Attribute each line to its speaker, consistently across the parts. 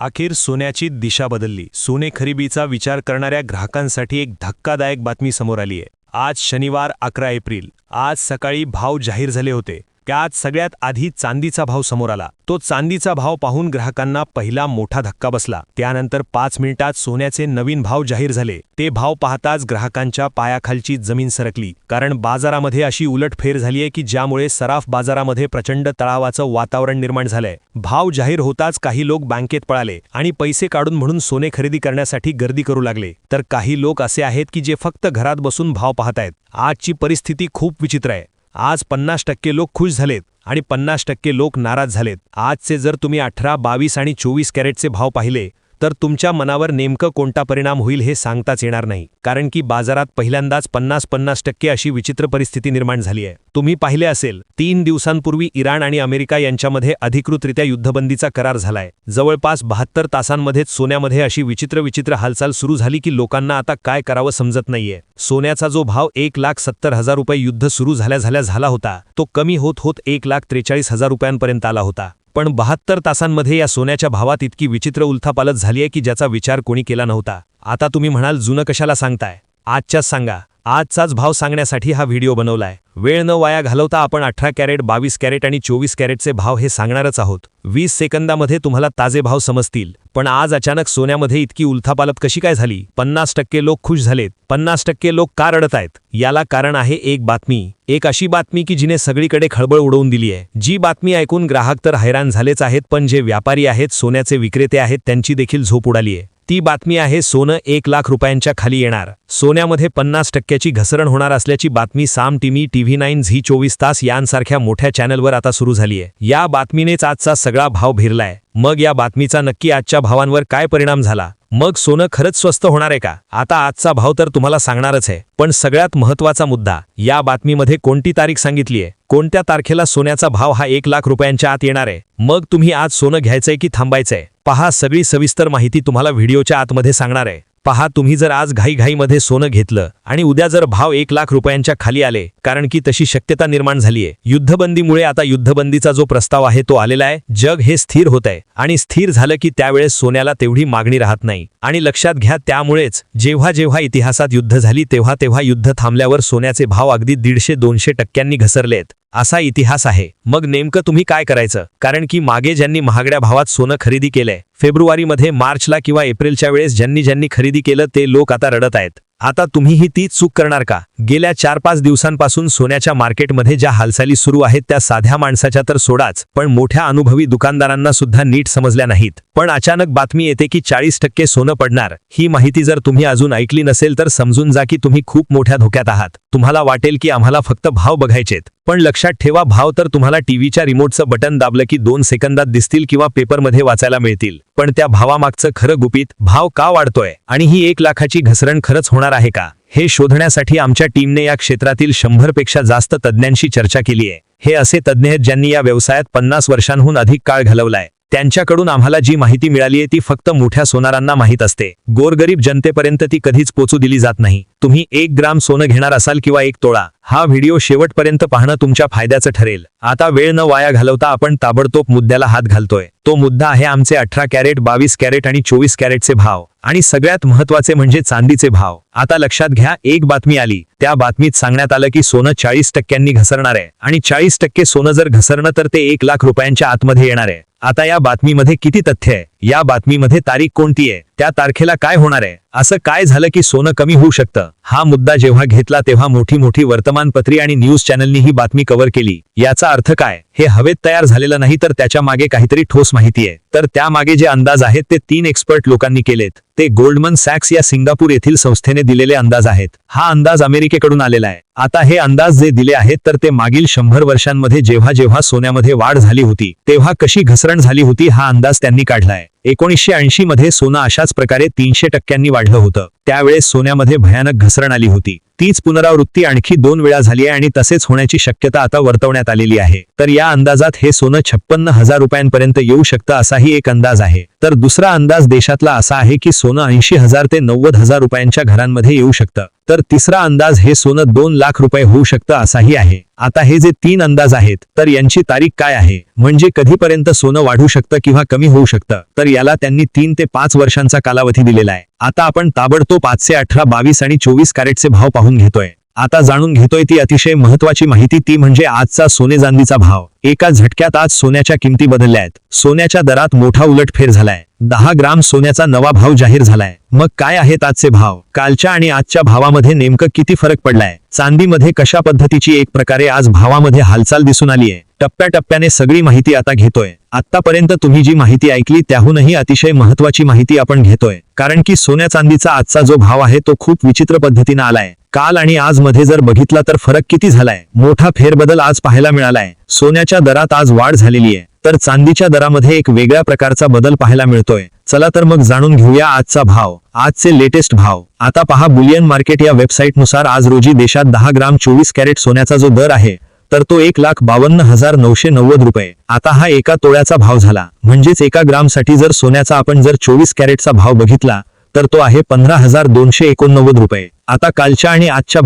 Speaker 1: अखेर सोन्याची दिशा बदलली. सोने खरेदीचा विचार करणाऱ्या ग्राहकांसाठी एक धक्कादायक बातमी समोर आली आहे. आज शनिवार 11 एप्रिल. आज सकाळी भाव जाहीर झाले होते. त्यात सगळ्यात आधी चांदीचा भाव समोर आला. तो चांदीचा भाव पाहून ग्राहकांना पहिला मोठा धक्का बसला. त्यानंतर 5 मिनिटात सोन्याचे नवीन भाव जाहीर झाले. ते भाव पाहताच ग्राहकांच्या पायाखालची जमीन सरकली. कारण बाजारामध्ये अशी उलटफेर झालीये की ज्यामुळे सराफ बाजारामध्ये प्रचंड तणावाचं वातावरण निर्माण झालंय. भाव जाहीर होताच काही लोक बँकेत पळाले आणि पैसे काढून म्हणून सोने खरेदी करण्यासाठी गर्दी करू लागले. तर काही लोक असे आहेत की जे फक्त घरात बसून भाव पाहतायत. आजची परिस्थिती खूप विचित्र आहे. आज 50% लोक खुश झालेत आणि 50% लोक नाराज झालेत. आजचे जर तुम्ही 18, 22 आणि 24 कॅरेटचे भाव पाहिले तर तुमच्या मनावर नेमकं कोणता परिणाम होईल हे सांगताच येणार नाही. कारण की बाजारात पहिल्यांदाच 50% अशी विचित्र परिस्थिती निर्माण झाली आहे. तुम्ही पाहिले असेल 3 दिवसांपूर्वी इराण आणि अमेरिका यांच्यामध्ये अधिकृतरित्या युद्धबंदीचा करार झालाय. जवळपास 72 तासांमध्येच सोन्यामध्ये अशी विचित्र हालचाल सुरू झाली की लोकांना आता काय करावं समजत नाहीये. सोन्याचा जो भाव 1,70,000 रुपये युद्ध सुरू झाला होता तो कमी होत 1,43,000 रुपयांपर्यंत आला होता. पण 72 तासांमध्ये या सोन्याच्या भावात इतकी विचित्र उलथापालथ झालीये की ज्याचा विचार कोणी केला नव्हता. आता तुम्ही म्हणाल जुनं कशाला सांगताय, आजच्याच सांगा. आजचाच भाव सांगण्यासाठी हा व्हिडिओ बनवलाय. वेळ न वाया घालवता आपण 18 कॅरेट, 22 कॅरेट आणि 24 कॅरेटचे भाव हे सांगणारच आहोत. 20 सेकंदामध्ये तुम्हाला ताजे भाव समजतील. पण आज अचानक सोन्यामध्ये इतकी उलथापालथ कशी काय झाली? 50% लोक खुश झालेत. 50% लोक का रडत आहेत? याला कारण आहे एक बातमी. एक अशी बातमी की जिने सगळीकडे खळबळ उडवून दिली आहे. जी बातमी ऐकून ग्राहक तर हैराण झालेच आहेत, पण जे व्यापारी आहेत, सोन्याचे विक्रेते आहेत, त्यांची देखील झोप उडाली आहे. ती बातमी आहे सोनं 1,00,000 रुपयांच्या खाली येणार. सोन्यामध्ये 50%ची घसरण होणार असल्याची बातमी साम टीव्ही, TV9, झी 24 तास यांसारख्या मोठ्या चॅनलवर आता सुरू झालीय. या बातमीनेच आजचा सगळा भाव भिरलाय. मग या बातमीचा नक्की आजच्या भावांवर काय परिणाम झाला? मग सोनं खरंच स्वस्त होणार आहे का? आता आजचा भाव तर तुम्हाला सांगणारच आहे. पण सगळ्यात महत्त्वाचा मुद्दा, या बातमीमध्ये कोणती तारीख सांगितली आहे? कोणत्या तारखेला सोन्याचा भाव हा 1,00,000 रुपयांच्या आत येणार आहे? मग तुम्ही आज सोनं घ्यायचंय की थांबायचंय? पहा, सगळी सविस्तर माहिती तुम्हाला व्हिडिओच्या आतमध्ये सांगणार आहे. पहा, तुम्ही जर आज घाईघाईमध्ये सोनं घेतलं आणि उद्या जर भाव 1,00,000 रुपयांच्या खाली आले, कारण की तशी शक्यता निर्माण झालीये युद्धबंदीमुळे. आता युद्धबंदीचा जो प्रस्ताव आहे तो आलेला आहे. जग हे स्थिर होत आहे आणि स्थिर झालं की त्यावेळेस सोन्याला तेवढी मागणी राहत नाही. आणि लक्षात घ्या, त्यामुळेच जेव्हा इतिहासात युद्ध झाली तेव्हा युद्ध थांबल्यावर सोन्याचे भाव अगदी 150-200% घसरलेत. असा इतिहास आहे. मग नेमकं तुम्ही काय करायचं? कारण की मागे ज्यांनी महागड्या भावात सोनं खरेदी केलंय, फेब्रुवारीमध्ये, मार्चला किंवा एप्रिलच्या वेळेस ज्यांनी खरेदी केलं ते लोक आता रडत आहेत. आता तुम्हीही तीच चूक करणार का? गेल्या 4-5 दिवसांपासून सोन्याच्या मार्केटमध्ये ज्या हालचाली सुरू आहेत त्या साध्या माणसाच्या तर सोडाच, पण मोठ्या अनुभवी दुकानदारांना सुद्धा नीट समजल्या नाहीत. पण अचानक बातमी येते की 40% सोनं पडणार. ही माहिती जर तुम्ही अजून ऐकली नसेल तर समजून जा की तुम्ही खूप मोठ्या धोक्यात आहात. तुम्हाला वाटेल की आम्हाला फक्त भाव बघायचेत, पण लक्षात ठेवा, भाव तर तुम्हाला टीव्हीच्या रिमोटचं बटन दाबलं की 2 सेकंदात दिसतील किंवा पेपरमध्ये वाचायला मिळतील. पण त्या भावामागचं खरं गुपित, भाव का वाढतोय आणि ही 1,00,000ची घसरण खरंच होणार आहे का, हे शोधण्यासाठी आमच्या टीमने या क्षेत्रातील 100 पेक्षा जास्त तज्ज्ञांशी चर्चा केली आहे. हे असे तज्ज्ञ आहेत ज्यांनी या व्यवसायात 50 वर्षांहून अधिक काळ घालवलाय. त्यांच्याकडून आम्हाला जी माहिती मिळालीये ती फक्त मोठ्या सोनारांना माहीत असते. गोरगरीब जनतेपर्यंत ती कधीच पोचू दिली जात नाही. तुम्ही 1 ग्राम सोनं घेणार असाल किंवा 1 तोळा, हा व्हिडिओ शेवटपर्यंत पाहणं तुमच्या फायद्याचं ठरेल. आता वेळ न वाया घालवता आपण ताबडतोब मुद्द्याला हात घालतोय. तो मुद्दा आहे आमचे 18 कॅरेट, 22 कॅरेट आणि 24 कॅरेटचे भाव. आणि सगळ्यात महत्त्वाचे म्हणजे चांदीचे भाव. आता लक्षात घ्या, एक बातमी आली, त्या बातमीत सांगण्यात आलं की सोनं 40% घसरणार आहे. आणि 40% सोनं जर घसरलं तर ते 1,00,000 रुपयांच्या आतमध्ये येणार आहे. आता या बातमीमध्ये किती तथ्य आहे? या बातमीमध्ये तारीख कोणती आहे? त्या तारखेला काय होणार आहे? असं काय झालं की सोनं कमी होऊ शकतं? हा मुद्दा जेव्हा घेतला तेव्हा मोठी वर्तमानपत्री आणि न्यूज चॅनलनी ही बातमी कव्हर केली. याचा अर्थ काय? हे हवेत तयार झालेलं नाही, तर त्याच्या मागे काहीतरी ठोस माहिती आहे. तर त्यामागे जे अंदाज आहेत ते 3 एक्सपर्ट लोकांनी केलेत. ते गोल्डमन सॅक्स या सिंगापूर येथील संस्थेने दिलेले अंदाज आहेत. हा अंदाज अमेरिकेकडून आलेला आहे. आता हे अंदाज जे दिले आहेत तर ते मागील 100 वर्षांमध्ये जेव्हा सोन्यामध्ये वाढ झाली होती तेव्हा कशी घसरण झाली होती हा अंदाज त्यांनी काढलाय. 1980 मध्ये सोनं अशाच प्रकारे 300% वाढलं होतं. त्यावेळेस सोन्यामध्ये भयानक घसरण आली होती. तीच पुनरावृत्ती आणखी 2 वेळा झाली आहे आणि तसेच होण्याची शक्यता आता वर्तवण्यात आलेली आहे. तर या अंदाजात हे सोनं 56,000 रुपयांपर्यंत येऊ शकतं असाही एक अंदाज आहे. तर दुसरा अंदाज देशातला असा आहे की सोनं 80,000 ते 90,000 रुपयांच्या घरांमध्ये येऊ शकतं. तर तिसरा अंदाज हे सोनं 2 लाख रुपये होऊ शकतं असाही आहे. आता हे जे 3 अंदाज आहेत तर यांची तारीख काय आहे, म्हणजे कधीपर्यंत सोनं वाढू शकतं किंवा कमी होऊ शकतं, तर याला त्यांनी 3 ते 5 वर्षांचा कालावधी दिलेला आहे. आता आपण ताबडतोब 518, 22 आणि 24 कॅरेटचे भाव पाहून घेतोय. आता जाणून घेतोय ती अतिशय महत्वाची माहिती, ती म्हणजे आजचा सोने चांदीचा भाव. एका झटक्यात आज सोन्याच्या किमती बदलल्या आहेत. सोन्याच्या दरात मोठा उलटफेर झालाय. 10 ग्राम सोन्याचा नवा भाव जाहीर झालाय. मग काय आहेत आजचे भाव? कालच्या आणि आजच्या भावामध्ये नेमकं किती फरक पडलाय? चांदीमध्ये कशा पद्धतीची एक प्रकारे आज भावामध्ये हालचाल दिसून आली आहे? टप्प्याटप्प्याने सगळी माहिती आता घेतोय. आतापर्यंत तुम्ही जी माहिती ऐकली त्याहूनही अतिशय महत्वाची माहिती आपण घेतोय, कारण की सोन्या चांदीचा आजचा जो भाव आहे तो खूप विचित्र पद्धतीने आलाय. काल आणि आज मध्ये जर बघितला तर फरक किती झालाय? मोठा फेरबदल आज पाहायला मिळालाय. सोन्याच्या दरात आज वाढ झालेली आहे, तर चांदीच्या दरामध्ये एक वेगळ्या प्रकारचा बदल पाहायला मिळतोय. चला तर मग जाणून घेऊया आजचा भाव, आजचे लेटेस्ट भाव. आता पहा, बुलियन मार्केट या वेबसाईटनुसार आज रोजी देशात 10 ग्राम 24 कॅरेट सोन्याचा जो दर आहे तर तो 1,52,990 रुपये. आता हा एका तोळ्याचा भाव झाला, म्हणजेच एका ग्रामसाठी जर सोन्याचा आपण जर 24 कॅरेटचा भाव बघितला तर तो आहे 15,289 रुपये. आता कालच्या आणि आजच्या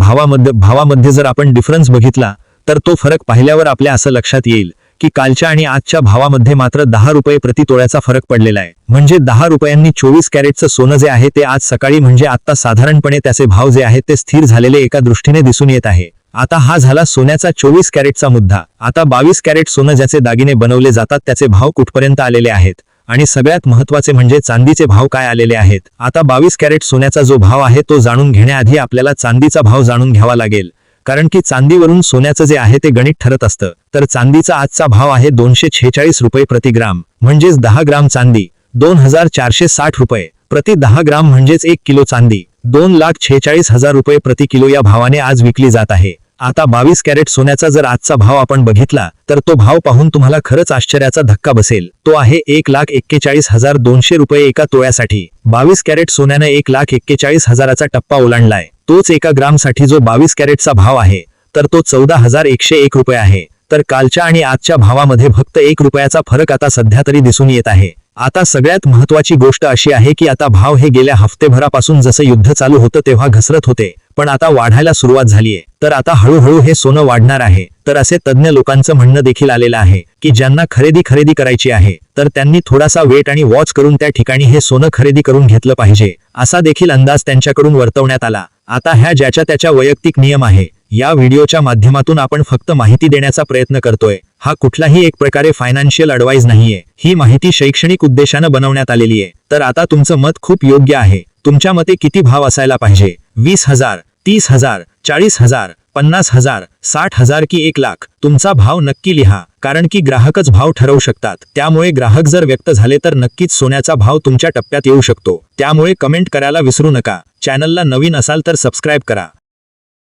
Speaker 1: भावामध्ये जर आपण डिफरन्स बघितला तर तो फरक पाहिल्यावर आपल्या असं लक्षात येईल की कालच्या आणि आजच्या भावामध्ये मात्र 10 रुपये प्रति तोळ्याचा फरक पडलेला आहे. म्हणजे 10 रुपयांनी 24 कॅरेटचं सोनं जे आहे ते आज सकाळी म्हणजे आता साधारणपणे त्याचे भाव जे आहेत ते स्थिर झालेले एका दृष्टीने दिसून येत आहे. आता हा झाला सोन्याचा 24 कॅरेटचा मुद्दा. आता 22 कॅरेट सोनं ज्याचे दागिने बनवले जातात त्याचे भाव कुठपर्यंत आलेले आहेत, आणि सगळ्यात महत्त्वाचे म्हणजे चांदीचे भाव काय आलेले आहेत. आता 22 कॅरेट सोन्याचा जो भाव आहे तो जाणून घेण्याआधी आपल्याला चांदीचा भाव जाणून घ्यावा लागेल, कारण की चांदीवरून सोन्याचं जे आहे ते गणित ठरत असतं. तर चांदीचा आजचा भाव आहे 246 रुपये प्रति ग्राम, म्हणजेच 10 ग्राम चांदी 2,460 रुपये प्रति 10 ग्राम, म्हणजेच 1 किलो चांदी 2,46,000 रुपये प्रति किलो या भावाने आज विकली जात आहे. आता 22 कॅरेट सोन्याचा जर आजचा भाव आपण बघितला तर तो भाव पाहून तुम्हाला खरंच आश्चर्याचा धक्का बसेल. तो आहे 1,41,200 रुपये एका तोळ्यासाठी. 22 कॅरेट सोन्यानं 1,41,000चा टप्पा ओलांडलाय. तोच एका ग्रामसाठी जो 22 कॅरेटचा भाव आहे तर तो 14,101 रुपये आहे. तर कालच्या आणि आजच्या भावामध्ये फक्त 1 रुपयाचा फरक आता सध्या तरी दिसून येत आहे. आता सगळ्यात महत्वाची गोष्ट अशी आहे की आता भाव हे गेल्या हफ्तेभरापासून जसं युद्ध चालू होतं तेव्हा घसरत होते, पण आता वाढायला सुरुवात झालीये. तर आता हळूहळू हे सोनं वाढणार आहे. तर असे तज्ज्ञ लोकांचं म्हणणं देखील आलेलं आहे की ज्यांना खरेदी करायची आहे तर त्यांनी थोडासा वेट आणि वॉच करून त्या ठिकाणी हे सोनं खरेदी करून घेतलं पाहिजे, असा देखील अंदाज त्यांच्याकडून वर्तवण्यात आला. आता ह्या ज्याच्या त्याच्या वैयक्तिक नियम आहे. या व्हिडिओच्या माध्यमातून आपण फक्त माहिती देण्याचा प्रयत्न करतोय. हा कुठलाही एक प्रकारे फायनान्शियल ॲडवाइस नाहीये. ही माहिती शैक्षणिक उद्देशानं बनवण्यात आलेली आहे. तर आता तुमचं मत खूप योग्य आहे. तुमच्या मते किती भाव असायला पाहिजे? 20,000, 30,000, 40,000, 50,000, 60,000 की 1 लाख? तुमचा भाव नक्की लिहा, कारण की ग्राहकच भाव ठरवू शकतात. त्यामुळे ग्राहक जर व्यक्त झाले तर नक्कीच सोन्याचा भाव तुमच्या टप्प्यात येऊ शकतो. त्यामुळे कमेंट करायला विसरू नका. चॅनलला नवीन असाल तर सबस्क्राईब करा.